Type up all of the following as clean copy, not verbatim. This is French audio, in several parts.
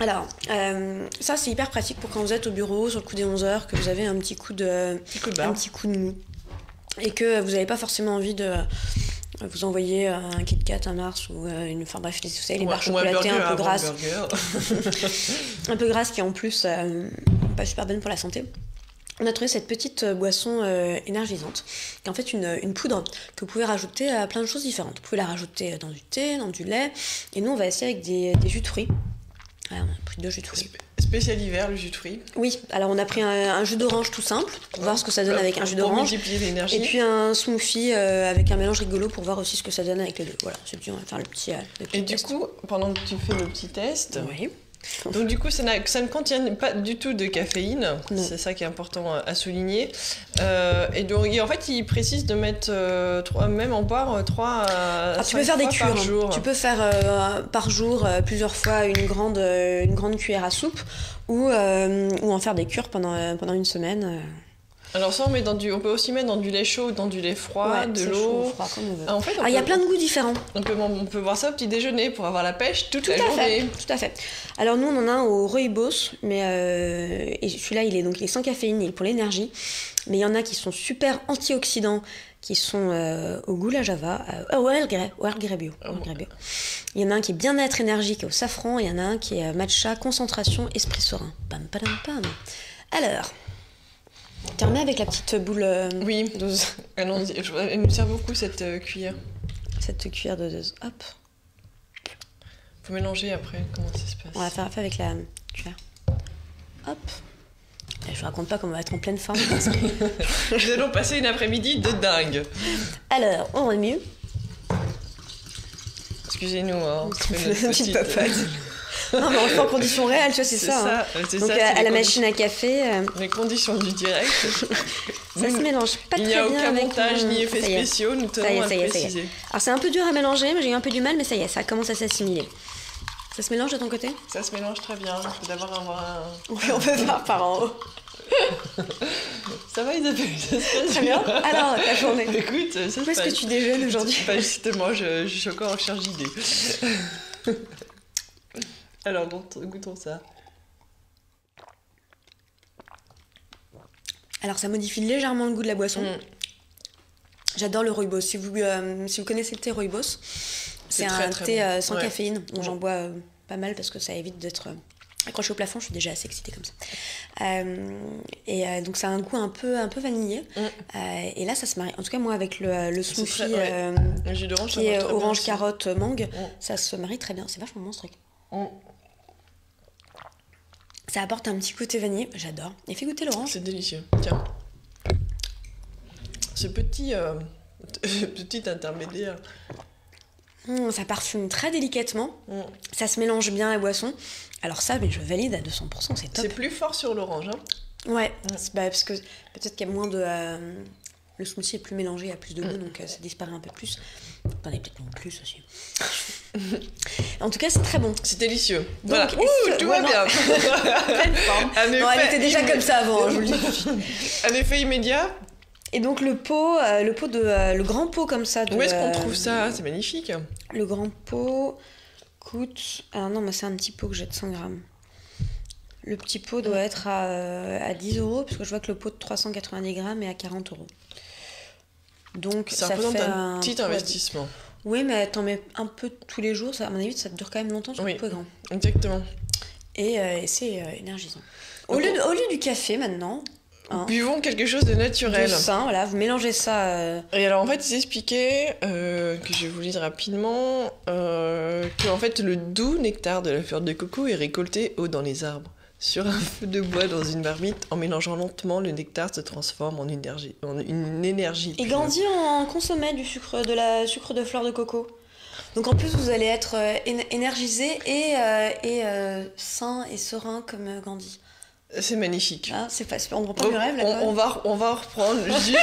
Alors, ça c'est hyper pratique pour quand vous êtes au bureau sur le coup des 11 heures, que vous avez un petit coup de mou et que vous n'avez pas forcément envie de vous envoyer un Kit Kat, un Mars ou une... Enfin bref, vous savez, les barres chocolatées un peu grasses. Un peu grasses qui en plus pas super bonnes pour la santé. On a trouvé cette petite boisson énergisante, qui est en fait une poudre que vous pouvez rajouter à plein de choses différentes. Vous pouvez la rajouter dans du thé, dans du lait, et nous on va essayer avec des jus de fruits. Alors, on a pris 2 jus de fruits. Spécial hiver, le jus de fruits. Oui, alors on a pris un jus d'orange tout simple, pour voir ce que ça donne avec un jus d'orange. Pour multiplier l'énergie. Et puis un smoothie avec un mélange rigolo pour voir aussi ce que ça donne avec les deux. Voilà, c'est bien, on va faire le petit et test. Du coup, pendant que tu fais le petit test... Oui. Donc du coup, ça ne contient pas du tout de caféine, c'est ça qui est important à souligner. Et donc, en fait, il précise de mettre même en boire 3 à 5 fois par jour. Tu peux faire par jour plusieurs fois une grande cuillère à soupe ou en faire des cures pendant une semaine. Alors ça, on peut aussi mettre dans du lait chaud, dans du lait froid, de l'eau. Chaud, froid, comme on veut. En fait, il y a plein de goûts différents. On peut boire ça au petit déjeuner pour avoir la pêche toute la journée. Tout à fait. Alors nous, on en a un au rooibos, mais et celui-là, il est sans caféine, il est pour l'énergie. Mais il y en a qui sont super antioxydants, qui sont au goula java, au Earl Grey bio. Il y en a un qui est bien-être énergique au safran, il y en a un qui est matcha, concentration, esprit serein. Pam, pam, pam. Alors... Terminé avec la petite boule oui, dose. Allons-y. Elle nous sert beaucoup cette cuillère. Cette cuillère de dose. Hop. Faut mélanger après. Comment ça se passe? On va faire avec la cuillère. Hop. Et je vous raconte pas qu'on va être en pleine forme. Nous allons passer une après-midi de dingue. Alors, on remue. Excusez-nous, hein. C'est une petite papote. Non, mais on le fait en conditions réelles, tu vois, c'est ça. Hein. Donc, à la machine à café. Les conditions du direct. Ça se mélange pas très bien. Il n'y a aucun montage ni effets spéciaux, nous tenons à le préciser. Alors, c'est un peu dur à mélanger, mais j'ai eu un peu du mal, mais ça y est, ça commence à s'assimiler. Ça se mélange de ton côté? Ça se mélange très bien. Il faut d'abord avoir un. Oui, on peut voir par en haut. Ça va, Isabelle? Ça se passe très bien. Alors, ta journée. Écoute, ça se passe. Où est-ce que tu déjeunes aujourd'hui? Pas justement, je suis encore en recherche d'idées. Alors, goûtons ça. Alors, ça modifie légèrement le goût de la boisson. J'adore le rooibos. Si vous connaissez le thé rooibos, c'est un thé sans caféine. Donc, j'en bois pas mal parce que ça évite d'être accroché au plafond. Je suis déjà assez excitée comme ça. Donc, ça a un goût un peu vanillé. Et là, ça se marie. En tout cas, moi, avec le smoothie le jus d'orange, qui est orange, carotte, mangue, ça se marie très bien. C'est vachement bon, ce truc. Ça apporte un petit côté vanillé, j'adore. Et fais goûter l'orange. C'est délicieux. Tiens. Ce petit intermédiaire. Ça parfume très délicatement. Ça se mélange bien à la boisson. Alors ça, mais je valide à 200%, c'est top. C'est plus fort sur l'orange, hein? Ouais, parce que peut-être qu'il y a moins de... le smoothie est plus mélangé, il y a plus de goût, donc ça disparaît un peu plus. T'en as peut-être moins plus aussi. En tout cas, c'est très bon. C'est délicieux. Donc, voilà. Tout va bien. Pleine forme. Elle était déjà comme ça avant, je vous le dis. Un effet immédiat. Et donc le grand pot comme ça. Où est-ce qu'on trouve ça? C'est magnifique. Le grand pot coûte... Alors non, mais c'est un petit pot que j'ai de 100 grammes. Le petit pot doit être à 10 €, parce que je vois que le pot de 390 grammes est à 40 €. Donc ça fait un petit investissement. Oui, mais t'en mets un peu tous les jours, ça, à mon avis, ça dure quand même longtemps sur le pot grand. Exactement. Et c'est énergisant. Au lieu du café maintenant... Buvons quelque chose de naturel. De sain, voilà, vous mélangez ça. Et alors en fait, ils expliquaient, que je vais vous lire rapidement, que en fait, le doux nectar de la fleur de coco est récolté haut dans les arbres. Sur un feu de bois dans une marmite, en mélangeant lentement, le nectar se transforme en une énergie. Et Gandhi en consommait du sucre de fleur de coco. Donc en plus, vous allez être énergisé et sain et serein comme Gandhi. C'est magnifique. Ah, c'est pas, on reprend le rêve là. On va reprendre juste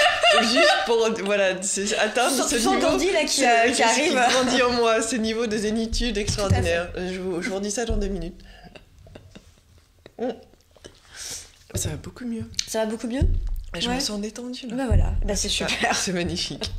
pour atteindre ce niveau. Gandhi là qui arrive. Gandhi en moi, ce niveau de zénitude extraordinaire. Je vous redis ça dans 2 minutes. Ça va beaucoup mieux. Ça va beaucoup mieux. Je me sens détendue là. Bah voilà, c'est super. C'est magnifique.